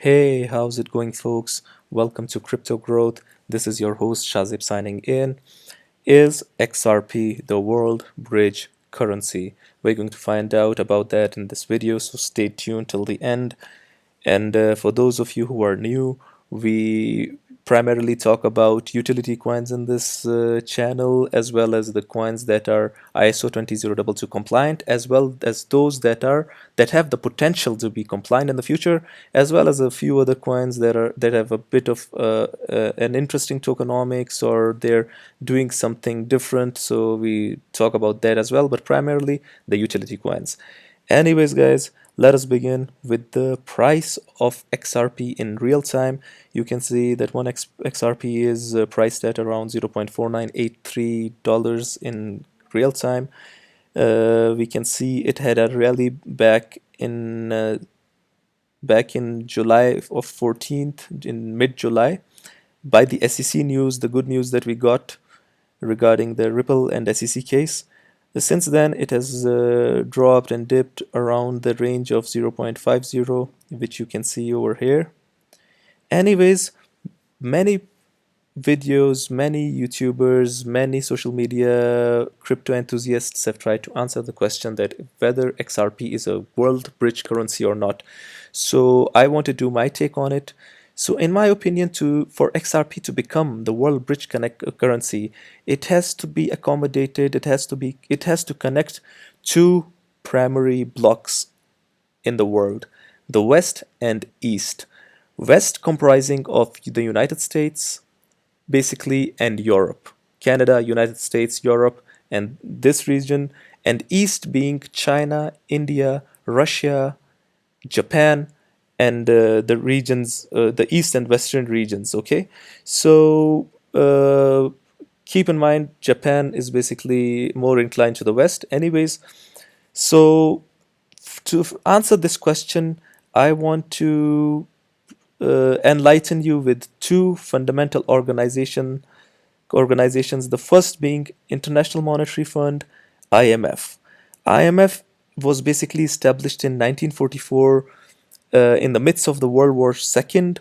Hey, how's it going, folks? Welcome to Crypto Growth. This is your host Shazib signing in. Is XRP the world bridge currency? We're going to find out about that in this video, so stay tuned till the end. And for those of you who are new, we primarily talk about utility coins in this channel, as well as the coins that are ISO20022 compliant, as well as those that have the potential to be compliant in the future, as well as a few other coins that have a bit of an interesting tokenomics, or they're doing something different. So we talk about that as well, but primarily the utility coins. Anyways, guys, let us begin with the price of XRP in real time. You can see that one XRP is priced at around $0.4983 in real time. We can see it had a rally back in July of 14th, in mid-July, by the SEC news, the good news that we got regarding the Ripple and SEC case. Since then, it has dropped and dipped around the range of 0.50, which you can see over here. Anyways, many videos, many YouTubers, many social media crypto enthusiasts have tried to answer the question that whether XRP is a world bridge currency or not. So I want to do my take on it. So in my opinion, for XRP to become the world bridge currency, it has to be accommodated. It has to connect two primary blocks in the world: the West and East. West comprising of the United States, basically, and Europe, Canada, United States, Europe, and this region, and East being China, India, Russia, Japan, and the regions, the East and Western regions. Okay, so keep in mind Japan is basically more inclined to the West. Anyways, so to answer this question, I want to enlighten you with two fundamental organizations. The first being International Monetary Fund, IMF. IMF was basically established in 1944 in the midst of the World War II.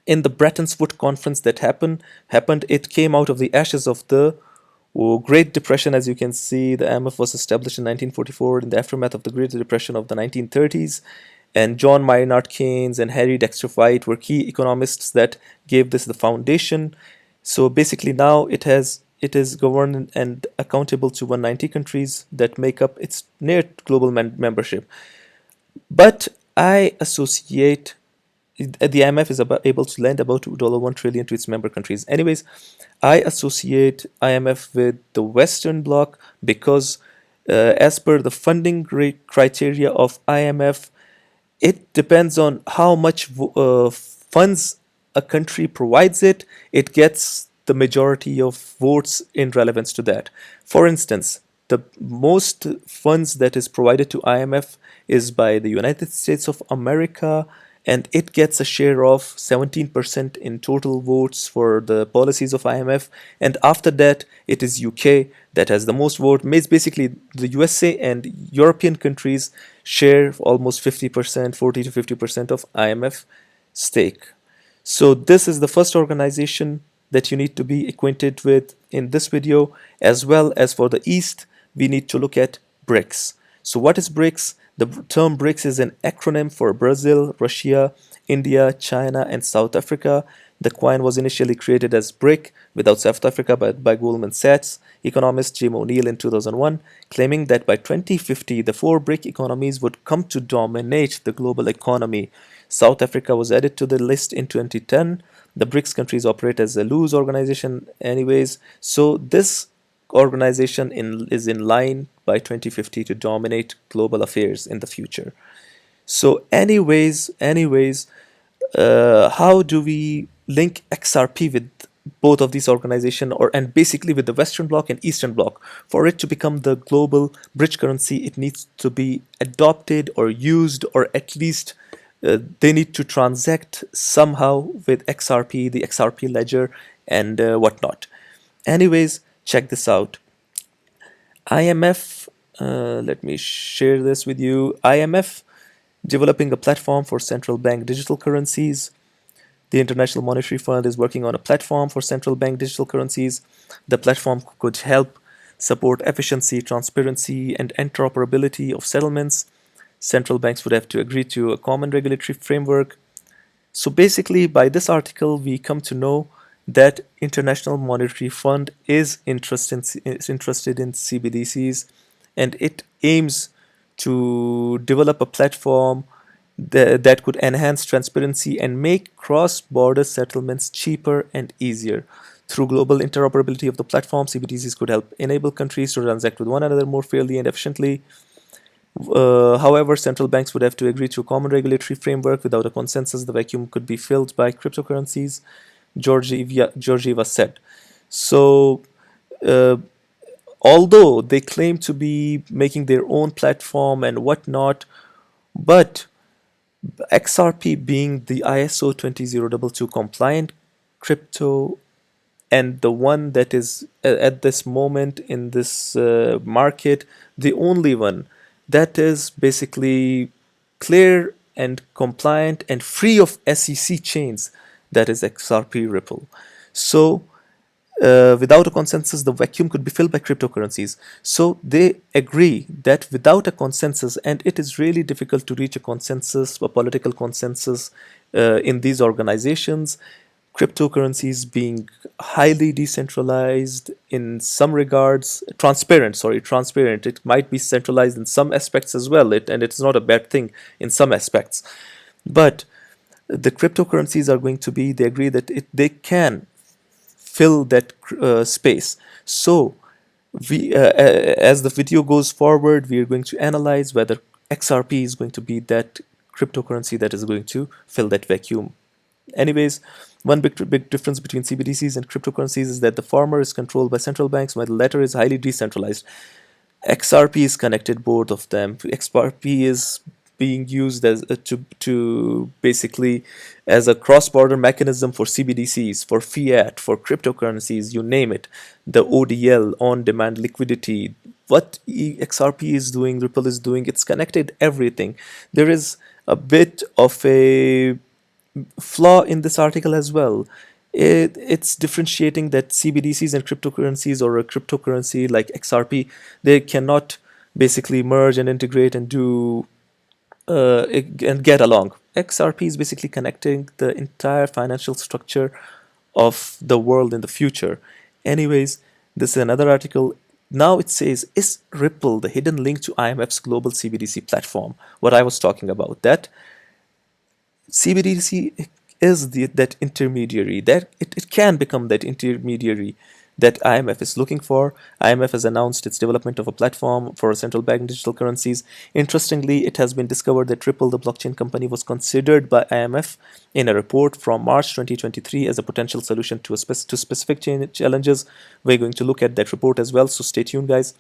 In the Bretton Woods conference that happened, it came out of the ashes of the Great Depression. As you can see, the IMF was established in 1944 in the aftermath of the Great Depression of the 1930s. And John Maynard Keynes and Harry Dexter White were key economists that gave this the foundation. So basically now it is governed and accountable to 190 countries that make up its near global membership. But I associate the IMF is able to lend about $1 trillion to its member countries. Anyways, I associate IMF with the Western Bloc because, as per the funding criteria of IMF, it depends on how much funds a country provides it. It gets the majority of votes in relevance to that. For instance, the most funds that is provided to IMF is by the United States of America, and it gets a share of 17% in total votes for the policies of IMF. And after that, it is UK that has the most vote. Basically, the USA and European countries share almost 50%, 40 to 50% of IMF stake. So this is the first organization that you need to be acquainted with in this video. As well as for the East, we need to look at BRICS. So what is BRICS? The term BRICS is an acronym for Brazil, Russia, India, China, and South Africa. The coin was initially created as BRIC without South Africa by Goldman Sachs economist Jim O'Neill in 2001, claiming that by 2050 the four BRIC economies would come to dominate the global economy. South Africa was added to the list in 2010. The BRICS countries operate as a loose organization anyways, so this organization is in line by 2050 to dominate global affairs in the future. So anyways, how do we link XRP with both of these organizations, and basically with the Western Bloc and Eastern Bloc? For it to become the global bridge currency, it needs to be adopted or used, or at least they need to transact somehow with XRP, the XRP ledger, and whatnot. Anyways, check this out. IMF, let me share this with you. IMF developing a platform for central bank digital currencies. The International Monetary Fund is working on a platform for central bank digital currencies. The platform could help support efficiency, transparency, and interoperability of settlements. Central banks would have to agree to a common regulatory framework. So basically, by this article, we come to know that International Monetary Fund is interested in CBDCs, and it aims to develop a platform that could enhance transparency and make cross-border settlements cheaper and easier. Through global interoperability of the platform, CBDCs could help enable countries to transact with one another more fairly and efficiently. However, central banks would have to agree to a common regulatory framework. Without a consensus, the vacuum could be filled by cryptocurrencies, Georgieva said. So, uh, although they claim to be making their own platform and whatnot, but XRP being the ISO 20022 compliant crypto and the one that is at this moment in this market, the only one that is basically clear and compliant and free of SEC chains, that is XRP Ripple. So without a consensus, the vacuum could be filled by cryptocurrencies. So they agree that without a consensus, and it is really difficult to reach a consensus, a political consensus in these organizations, cryptocurrencies being highly decentralized in some regards, transparent. It might be centralized in some aspects as well, and it's not a bad thing in some aspects. But the cryptocurrencies are going to be, they agree that they can fill that space. So as the video goes forward, we are going to analyze whether XRP is going to be that cryptocurrency that is going to fill that vacuum. Anyways, one big difference between CBDCs and cryptocurrencies is that the former is controlled by central banks, while the latter is highly decentralized. XRP is connected, both of them. XRP is being used as to basically as a cross-border mechanism for CBDCs, for fiat, for cryptocurrencies, you name it. The ODL, on-demand liquidity, what XRP is doing, Ripple is doing, it's connected everything. There is a bit of a flaw in this article as well. It's differentiating that CBDCs and cryptocurrencies, or a cryptocurrency like XRP, they cannot basically merge and integrate and do and get along. XRP is basically connecting the entire financial structure of the world in the future. Anyways, this is another article. Now it says, is Ripple the hidden link to IMF's global CBDC platform? What I was talking about, that CBDC is that intermediary, that it can become that intermediary that IMF is looking for. IMF has announced its development of a platform for central bank digital currencies. Interestingly, it has been discovered that Ripple, the blockchain company, was considered by IMF in a report from March 2023 as a potential solution to specific challenges. We're going to look at that report as well, so stay tuned, guys.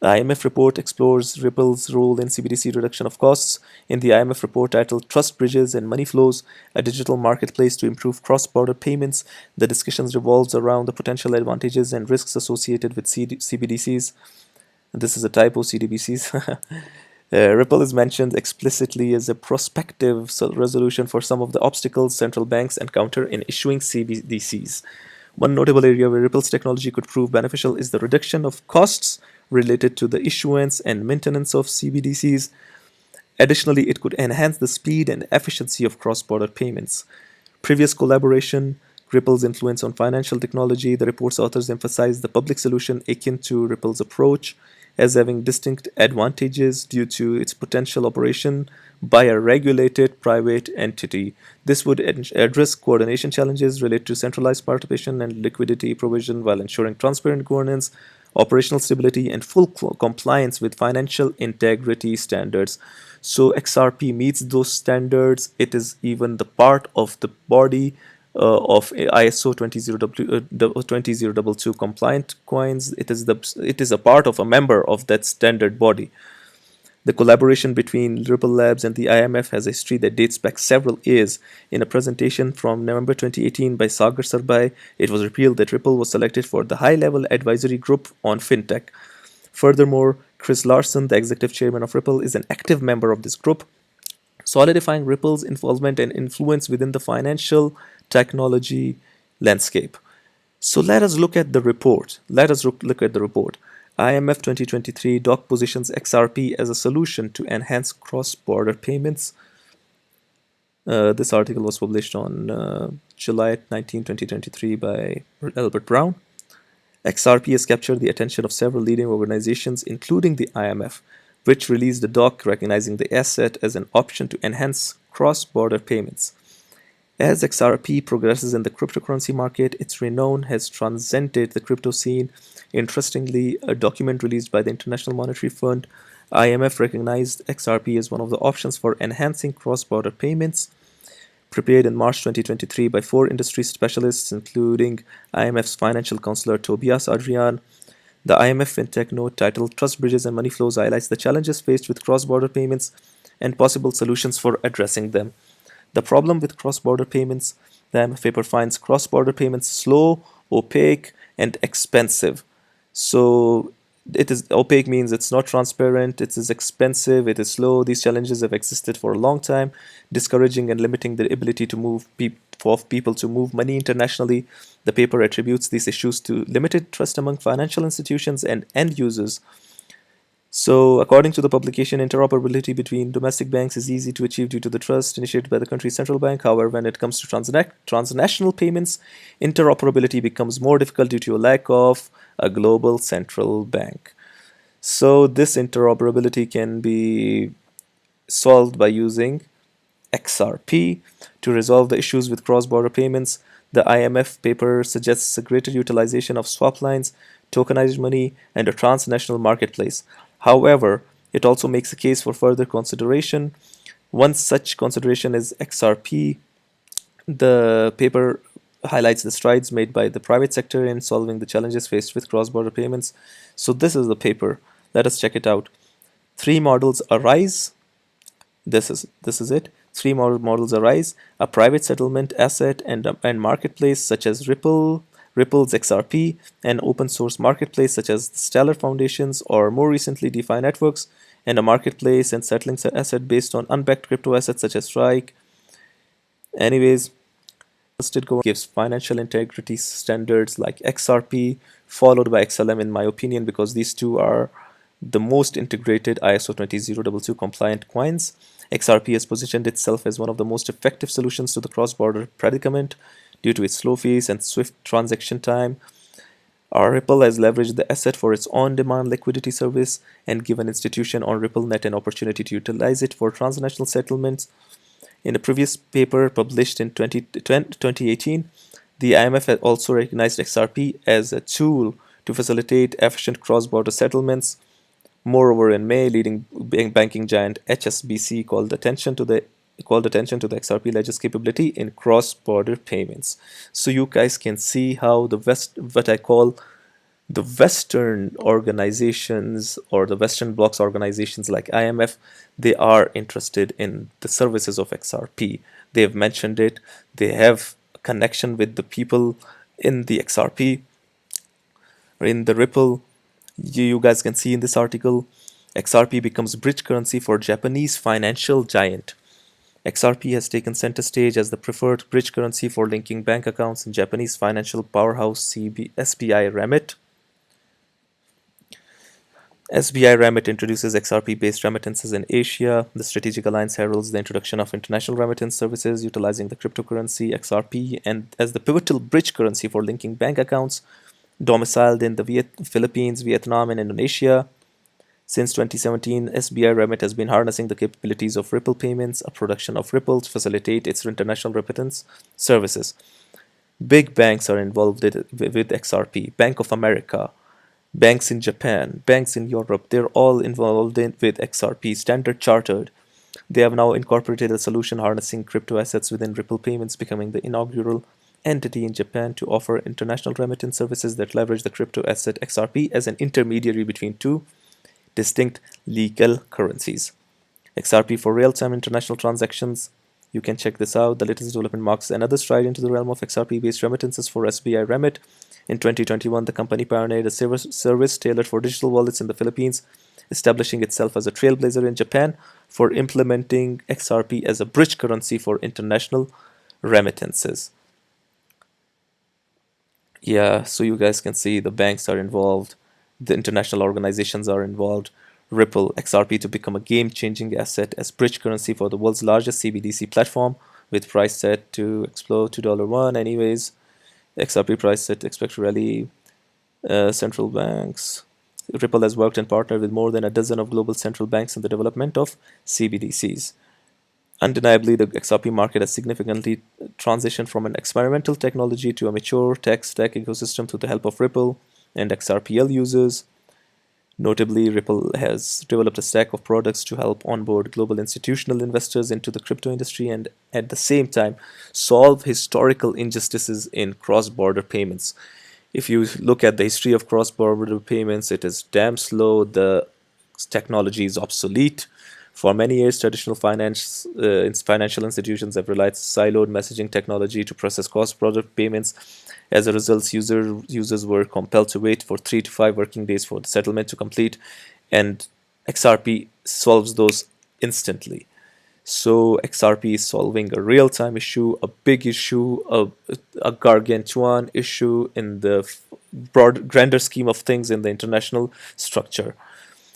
The IMF report explores Ripple's role in CBDC reduction of costs. In the IMF report titled Trust Bridges and Money Flows, a digital marketplace to improve cross-border payments, the discussions revolves around the potential advantages and risks associated with CBDCs. This is a typo, CDBCs. Ripple is mentioned explicitly as a prospective resolution for some of the obstacles central banks encounter in issuing CBDCs. One notable area where Ripple's technology could prove beneficial is the reduction of costs related to the issuance and maintenance of CBDCs. Additionally, it could enhance the speed and efficiency of cross-border payments. Previous collaboration, Ripple's influence on financial technology, the report's authors emphasized the public solution akin to Ripple's approach as having distinct advantages due to its potential operation by a regulated private entity. This would address coordination challenges related to centralized participation and liquidity provision while ensuring transparent governance, operational stability, and full compliance with financial integrity standards. So XRP meets those standards. It is even the part of the body of ISO 20022 compliant coins. It is a part of a member of that standard body. The collaboration between Ripple Labs and the IMF has a history that dates back several years. In a presentation from November 2018 by Sagar Sarbai, it was revealed that Ripple was selected for the high-level advisory group on fintech. Furthermore, Chris Larson, the executive chairman of Ripple, is an active member of this group. solidifying Ripple's involvement and influence within the financial technology landscape. So let us look at the report. Look at the report. IMF 2023 doc positions XRP as a solution to enhance cross-border payments. This article was published on July 19, 2023 by Albert Brown. XRP has captured the attention of several leading organizations, including the IMF, which released a doc recognizing the asset as an option to enhance cross-border payments. As XRP progresses in the cryptocurrency market, its renown has transcended the crypto scene. Interestingly, a document released by the International Monetary Fund, IMF, recognized XRP as one of the options for enhancing cross-border payments. Prepared in March 2023 by 4 industry specialists, including IMF's financial counselor Tobias Adrian. The IMF FinTech note titled Trust Bridges and Money Flows highlights the challenges faced with cross-border payments and possible solutions for addressing them. The problem with cross-border payments, the IMF paper finds cross-border payments slow, opaque, and expensive. So it is opaque means it's not transparent, it is expensive, it is slow. These challenges have existed for a long time, discouraging and limiting the ability to move people to move money internationally. The paper attributes these issues to limited trust among financial institutions and end users. So, according to the publication, interoperability between domestic banks is easy to achieve due to the trust initiated by the country's central bank. However, when it comes to transnational payments, interoperability becomes more difficult due to a lack of a global central bank. So, this interoperability can be solved by using XRP to resolve the issues with cross-border payments. The IMF paper suggests a greater utilization of swap lines, tokenized money, and a transnational marketplace. However, it also makes a case for further consideration. One such consideration is XRP. The paper highlights the strides made by the private sector in solving the challenges faced with cross-border payments. So this is the paper. Let us check it out. 3 models arise. This is it. 3 models arise: a private settlement asset and marketplace such as Ripple's XRP, an open source marketplace such as the Stellar Foundations, or more recently DeFi networks, and a marketplace and settling asset based on unbacked crypto assets such as Strike. Anyways, gives financial integrity standards like XRP, followed by XLM in my opinion, because these two are the most integrated ISO20022 compliant coins. XRP has positioned itself as one of the most effective solutions to the cross-border predicament due to its low fees and swift transaction time. Ripple has leveraged the asset for its on-demand liquidity service and given institutions on RippleNet an opportunity to utilize it for transnational settlements. In a previous paper published in 2018, the IMF had also recognized XRP as a tool to facilitate efficient cross-border settlements. Moreover, in May, leading banking giant HSBC called attention to the XRP ledger's capability in cross-border payments. So you guys can see how what I call the Western organizations or the Western bloc's organizations like IMF, they are interested in the services of XRP. They've mentioned it. They have a connection with the people in the XRP or in the Ripple. You guys can see in this article, XRP becomes bridge currency for Japanese financial giant. XRP has taken center stage as the preferred bridge currency for linking bank accounts in Japanese financial powerhouse SBI Remit. SBI Remit introduces XRP-based remittances in Asia. The strategic alliance heralds the introduction of international remittance services utilizing the cryptocurrency XRP and as the pivotal bridge currency for linking bank accounts domiciled in the Philippines, Vietnam, and Indonesia. Since 2017, SBI Remit has been harnessing the capabilities of Ripple Payments, a production of Ripple, to facilitate its international remittance services. Big banks are involved with XRP. Bank of America, banks in Japan, banks in Europe, they're all involved with XRP. Standard Chartered, they have now incorporated a solution harnessing crypto assets within Ripple Payments, becoming the inaugural entity in Japan to offer international remittance services that leverage the crypto asset XRP as an intermediary between two distinct legal currencies. XRP for real-time international transactions. You can check this out. The latest development marks another stride into the realm of XRP-based remittances for SBI Remit. In 2021, the company pioneered a service tailored for digital wallets in the Philippines, establishing itself as a trailblazer in Japan for implementing XRP as a bridge currency for international remittances. Yeah, so you guys can see the banks are involved, the international organizations are involved. Ripple XRP to become a game-changing asset as bridge currency for the world's largest CBDC platform, with price set to explode to $1. Anyways, XRP price set expect to rally central banks. Ripple has worked and partnered with more than a dozen of global central banks in the development of CBDCs. Undeniably, the XRP market has significantly transitioned from an experimental technology to a mature tech stack ecosystem through the help of Ripple and XRPL users. Notably, Ripple has developed a stack of products to help onboard global institutional investors into the crypto industry and at the same time solve historical injustices in cross-border payments. If you look at the history of cross-border payments, it is damn slow. The technology is obsolete. For many years, traditional financial institutions have relied siloed messaging technology to process cross-border payments. As a result, users were compelled to wait for 3 to 5 working days for the settlement to complete, and XRP solves those instantly. So XRP is solving a real-time issue, a big issue, a gargantuan issue in the grander scheme of things in the international structure.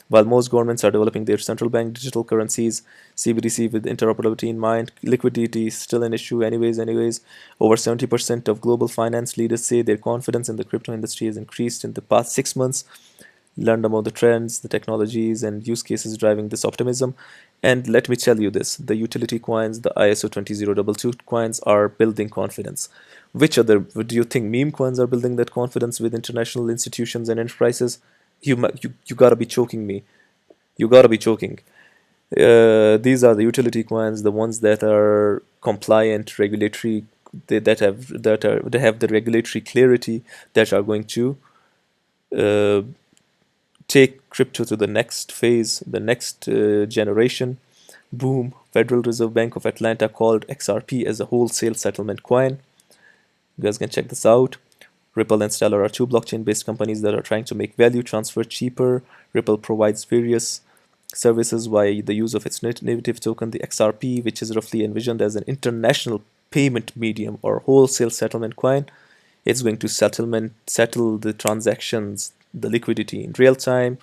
While most governments are developing their central bank digital currencies, CBDC with interoperability in mind, liquidity is still an issue anyways. Over 70% of global finance leaders say their confidence in the crypto industry has increased in the past 6 months. Learned about the trends, the technologies, and use cases driving this optimism. And let me tell you this, the utility coins, the ISO20022 coins are building confidence. Which other, do you think meme coins are building that confidence with international institutions and enterprises? You gotta be choking me. You gotta be choking. These are the utility coins, the ones that are compliant, regulatory, they have the regulatory clarity that are going to uh, take crypto to the next phase, the next generation. Boom! Federal Reserve Bank of Atlanta called XRP as a wholesale settlement coin. You guys can check this out. Ripple and Stellar are two blockchain-based companies that are trying to make value transfer cheaper. Ripple provides various services via the use of its native token, the XRP, which is roughly envisioned as an international payment medium or wholesale settlement coin. It's going to settle the transactions, the liquidity in real time.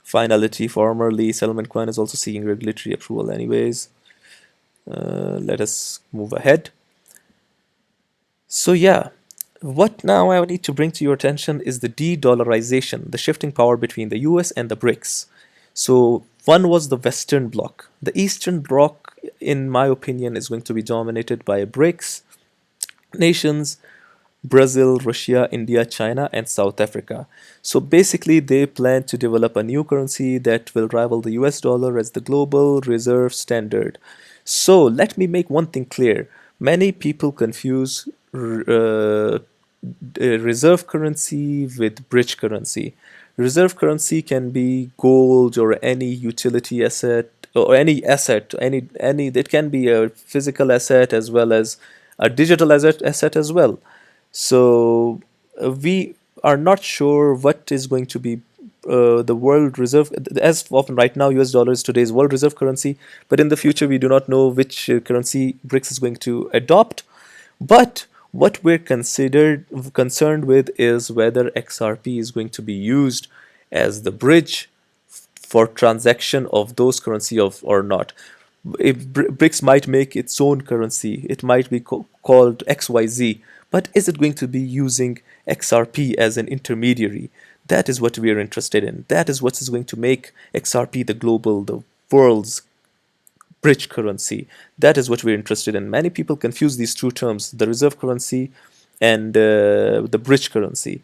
Finality, formerly settlement coin, is also seeking regulatory approval anyways. Let us move ahead. So yeah, what now I need to bring to your attention is the de-dollarization, the shifting power between the US and the BRICS. So one was the Western Bloc. The Eastern Bloc, in my opinion, is going to be dominated by BRICS nations, Brazil, Russia, India, China, and South Africa. So basically, they plan to develop a new currency that will rival the US dollar as the global reserve standard. So let me make one thing clear. Many people confuse reserve currency with bridge currency. Reserve currency can be gold or any utility asset or any asset, any it can be a physical asset as well as a digital asset as well. So we are not sure what is going to be the world reserve. As of right now, US dollar is today's world reserve currency, but in the future we do not know which currency BRICS is going to adopt. But what we're concerned with is whether XRP is going to be used as the bridge for transaction of those currency of or not. BRICS might make its own currency. It might be called XYZ, but is it going to be using XRP as an intermediary? That is what we are interested in. That is what is going to make XRP the world's bridge currency. That is what we're interested in. Many people confuse these two terms, the reserve currency and the bridge currency.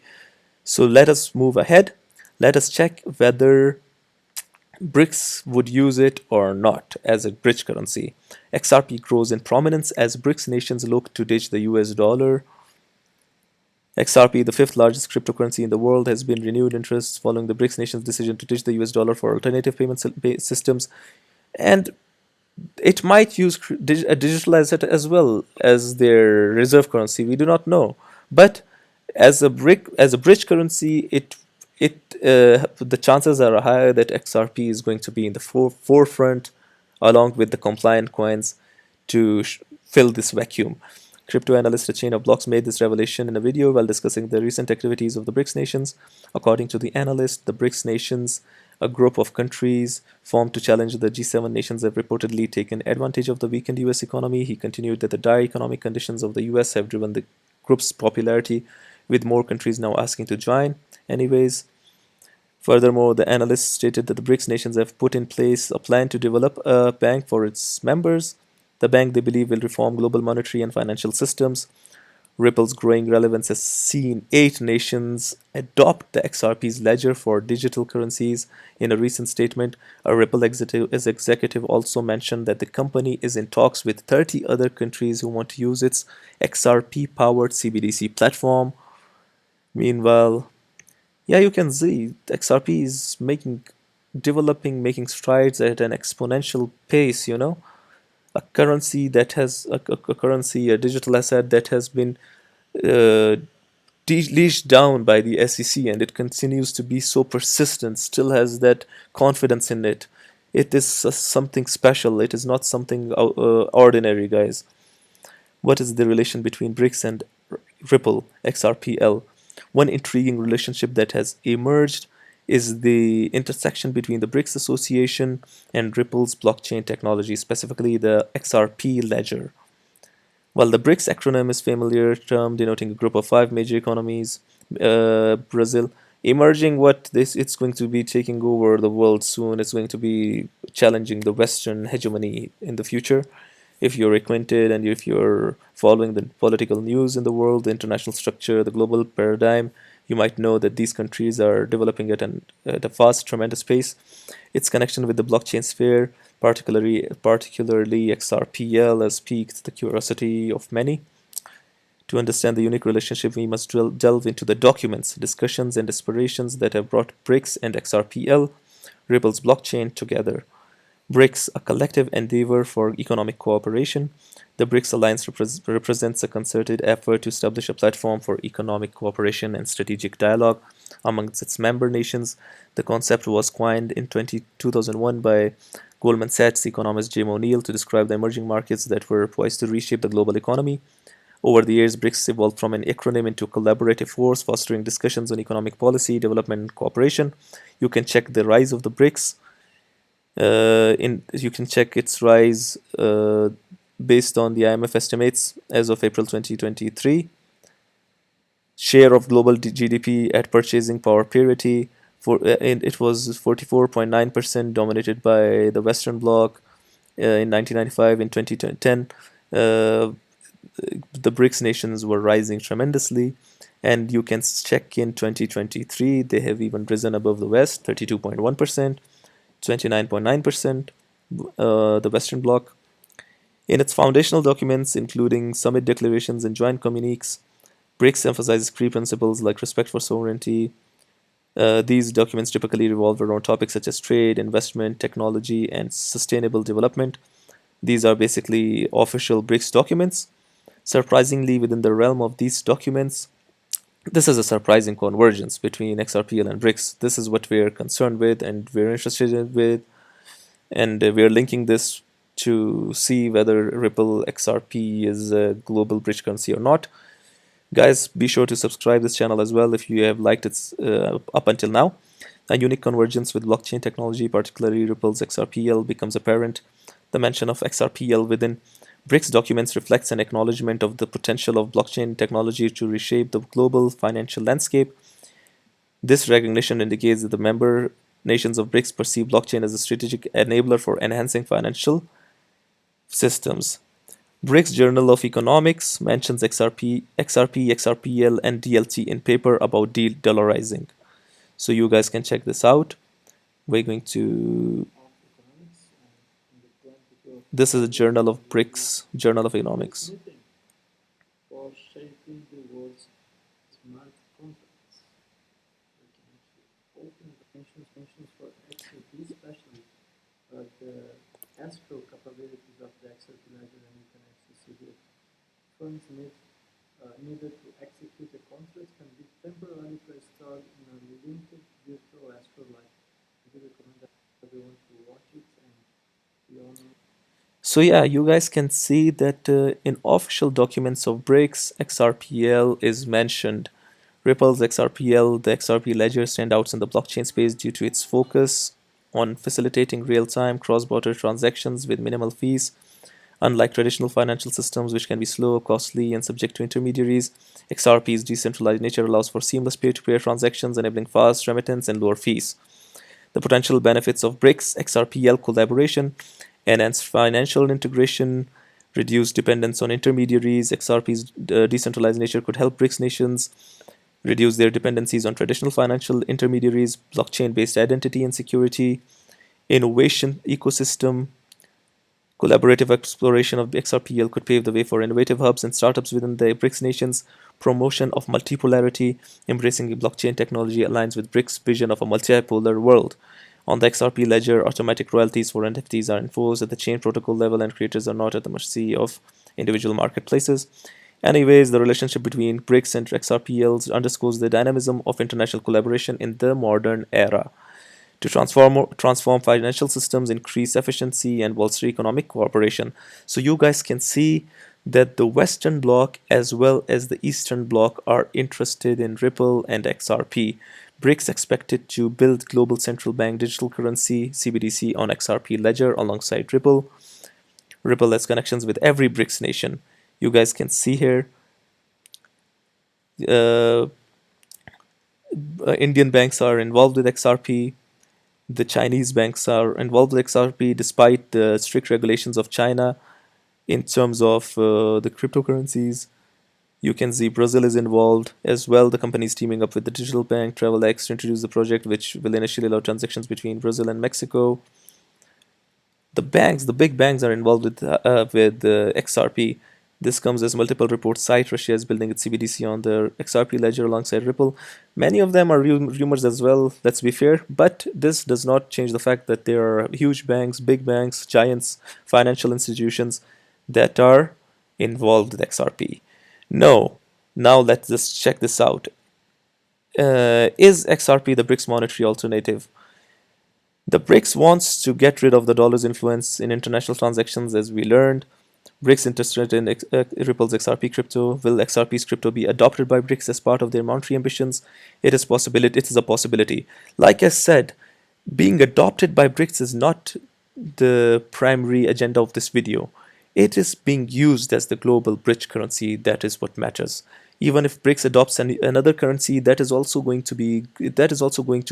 So let us move ahead. Let us check whether BRICS would use it or not as a bridge currency. XRP grows in prominence as BRICS nations look to ditch the US dollar. XRP, the fifth largest cryptocurrency in the world, has been renewed interest following the BRICS nations' decision to ditch the US dollar for alternative payment systems. And it might use a digital asset as well as their reserve currency. We do not know. But As a bridge currency, the chances are higher that XRP is going to be in the forefront, along with the compliant coins, to fill this vacuum. Crypto analyst Chain of Blocks made this revelation in a video while discussing the recent activities of the BRICS nations. According to the analyst, the BRICS nations, a group of countries formed to challenge the G7 nations, have reportedly taken advantage of the weakened US economy. He continued that the dire economic conditions of the US have driven the group's popularity, with more countries now asking to join. Anyways, furthermore, the analyst stated that the BRICS nations have put in place a plan to develop a bank for its members. The bank, they believe, will reform global monetary and financial systems. Ripple's growing relevance has seen 8 nations adopt the XRP's ledger for digital currencies. In a recent statement, a Ripple executive also mentioned that the company is in talks with 30 other countries who want to use its XRP-powered CBDC platform. Meanwhile, yeah, you can see XRP is making strides at an exponential pace, you know. A currency that has a currency, a digital asset that has been uh, leashed down by the SEC, and it continues to be so persistent, still has that confidence in it. It is something special. It is not something ordinary, guys. What is the relation between BRICS and Ripple XRPL? One intriguing relationship that has emerged is the intersection between the BRICS Association and Ripple's blockchain technology, specifically the XRP ledger. While the BRICS acronym is familiar term denoting a group of 5 major economies, Brazil, emerging what this it's going to be taking over the world soon. It's going to be challenging the Western hegemony in the future. If you're acquainted and if you're following the political news in the world, the international structure, the global paradigm, you might know that these countries are developing at a fast, tremendous pace. Its connection with the blockchain sphere, particularly XRPL, has piqued the curiosity of many. To understand the unique relationship, we must delve into the documents, discussions, and aspirations that have brought BRICS and XRPL, Ripple's blockchain, together. BRICS, a collective endeavor for economic cooperation. The BRICS alliance represents a concerted effort to establish a platform for economic cooperation and strategic dialogue amongst its member nations. The concept was coined in 2001 by Goldman Sachs economist Jim O'Neill to describe the emerging markets that were poised to reshape the global economy. Over the years, BRICS evolved from an acronym into a collaborative force, fostering discussions on economic policy, development, and cooperation. You can check the rise of the BRICS in you can check its rise based on the IMF estimates as of April 2023. Share of global GDP at purchasing power parity, and it was 44.9%, dominated by the Western Bloc. In 1995, in 2010, the BRICS nations were rising tremendously, and you can check in 2023 they have even risen above the West, 32.1%. 29.9%, the Western Bloc. In its foundational documents, including summit declarations and joint communiques, BRICS emphasizes key principles like respect for sovereignty. These documents typically revolve around topics such as trade, investment, technology, and sustainable development. These are basically official BRICS documents. Surprisingly, within the realm of these documents, this is a surprising convergence between XRPL and BRICS. This is what we're concerned with and we're interested with, and we're linking this to see whether Ripple XRP is a global bridge currency or not. Guys, be sure to subscribe this channel as well if you have liked it up until now. A unique convergence with blockchain technology, particularly Ripple's XRPL, becomes apparent. The mention of XRPL within BRICS documents reflects an acknowledgement of the potential of blockchain technology to reshape the global financial landscape. This recognition indicates that the member nations of BRICS perceive blockchain as a strategic enabler for enhancing financial systems. BRICS Journal of Economics mentions XRPL, and DLT in paper about de-dollarizing. So you guys can check this out. We're going to... This is a journal of BRICS, Journal of Economics. For shaping the world's smart contracts. We can actually open functions for XRP, especially the escrow capabilities of the XRP ledger, and you can actually see here funds made needed to execute a contract can be temporarily pre-stored in a linked virtual escrow. Like, I do recommend that everyone to watch it, and we all know. So yeah, you guys can see that in official documents of BRICS, XRPL is mentioned. Ripple's XRPL, the XRP ledger, stand out in the blockchain space due to its focus on facilitating real-time cross-border transactions with minimal fees. Unlike traditional financial systems, which can be slow, costly, and subject to intermediaries, XRP's decentralized nature allows for seamless peer-to-peer transactions, enabling fast remittance and lower fees. The potential benefits of BRICS XRPL collaboration: enhanced financial integration, reduced dependence on intermediaries. XRP's decentralized nature could help BRICS nations reduce their dependencies on traditional financial intermediaries. Blockchain based identity and security, innovation ecosystem. Collaborative exploration of the XRPL could pave the way for innovative hubs and startups within the BRICS nations. Promotion of multipolarity, embracing blockchain technology aligns with BRICS' vision of a multipolar world. On the XRP ledger, automatic royalties for NFTs are enforced at the chain protocol level, and creators are not at the mercy of individual marketplaces. Anyways, the relationship between BRICS and XRPLs underscores the dynamism of international collaboration in the modern era to transform financial systems, increase efficiency, and bolster economic cooperation. So you guys can see that the Western Bloc as well as the Eastern Bloc are interested in Ripple and XRP. BRICS expected to build global central bank digital currency (CBDC) on XRP ledger alongside Ripple. Ripple has connections with every BRICS nation. You guys can see here. Uh, Indian banks are involved with XRP. The Chinese banks are involved with XRP despite the strict regulations of China in terms of the cryptocurrencies. You can see Brazil is involved as well. The company is teaming up with the digital bank TravelX to introduce the project, which will initially allow transactions between Brazil and Mexico. The banks, the big banks, are involved with XRP. This comes as multiple reports cite Russia is building its CBDC on the XRP ledger alongside Ripple. Many of them are rumors as well, let's be fair, but this does not change the fact that there are huge banks, big banks, giants, financial institutions that are involved with XRP. No, now let's just check this out. Is XRP the BRICS monetary alternative? The BRICS wants to get rid of the dollar's influence in international transactions, as we learned. BRICS interested in Ripple's XRP crypto. Will XRP's crypto be adopted by BRICS as part of their monetary ambitions? It is possibility. It is a possibility. Like I said, being adopted by BRICS is not the primary agenda of this video. It is being used as the global bridge currency. That is what matters. Even if BRICS adopts another currency, that is also going to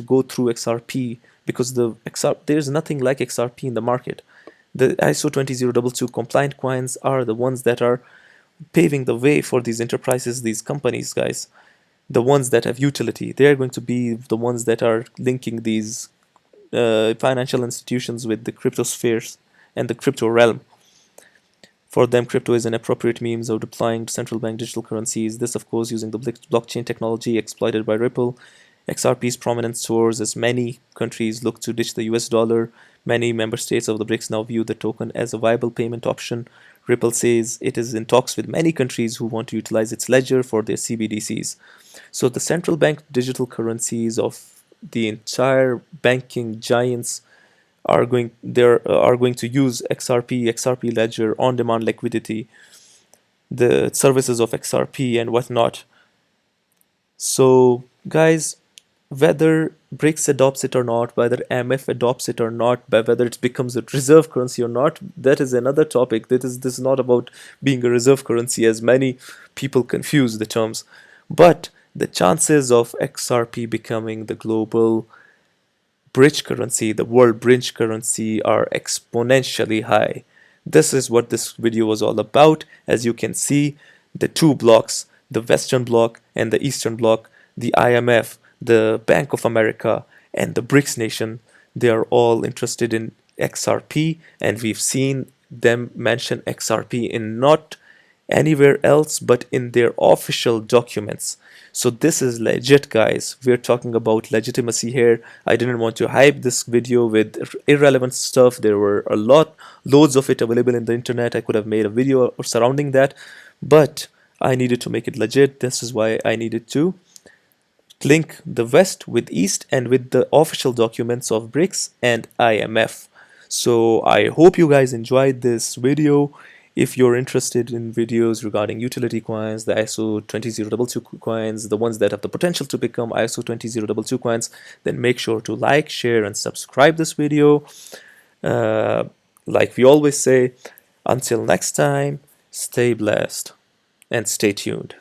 go through XRP, because there's nothing like XRP in the market. The ISO20022 compliant coins are the ones that are paving the way for these enterprises, these companies, guys. The ones that have utility. They are going to be the ones that are linking these financial institutions with the crypto spheres and the crypto realm. For them, crypto is an appropriate means of deploying central bank digital currencies. This, of course, using the blockchain technology exploited by Ripple. XRP's prominence soars as many countries look to ditch the US dollar. Many member states of the BRICS now view the token as a viable payment option. Ripple says it is in talks with many countries who want to utilize its ledger for their CBDCs. So the central bank digital currencies of the entire banking giants are going to use XRP ledger, on demand liquidity, the services of XRP and whatnot. So guys, whether BRICS adopts it or not, whether IMF adopts it or not, whether it becomes a reserve currency or not, that is another topic. This is not about being a reserve currency, as many people confuse the terms. But the chances of XRP becoming the global bridge currency, the world bridge currency, are exponentially high. This is what this video was all about. As you can see, the two blocks, the Western bloc and the Eastern bloc, the IMF, the Bank of America, and the BRICS nation, they are all interested in XRP, and we've seen them mention XRP in not anywhere else but in their official documents. So this is legit, guys. We're talking about legitimacy here. I didn't want to hype this video with irrelevant stuff. There were loads of it available in the internet. I could have made a video surrounding that, but I needed to make it legit. This is why I needed to link the West with East and with the official documents of BRICS and IMF. So I hope you guys enjoyed this video. If you're interested in videos regarding utility coins, the ISO20022 coins, the ones that have the potential to become ISO20022 coins, then make sure to like, share, and subscribe this video. Like we always say, until next time, stay blessed and stay tuned.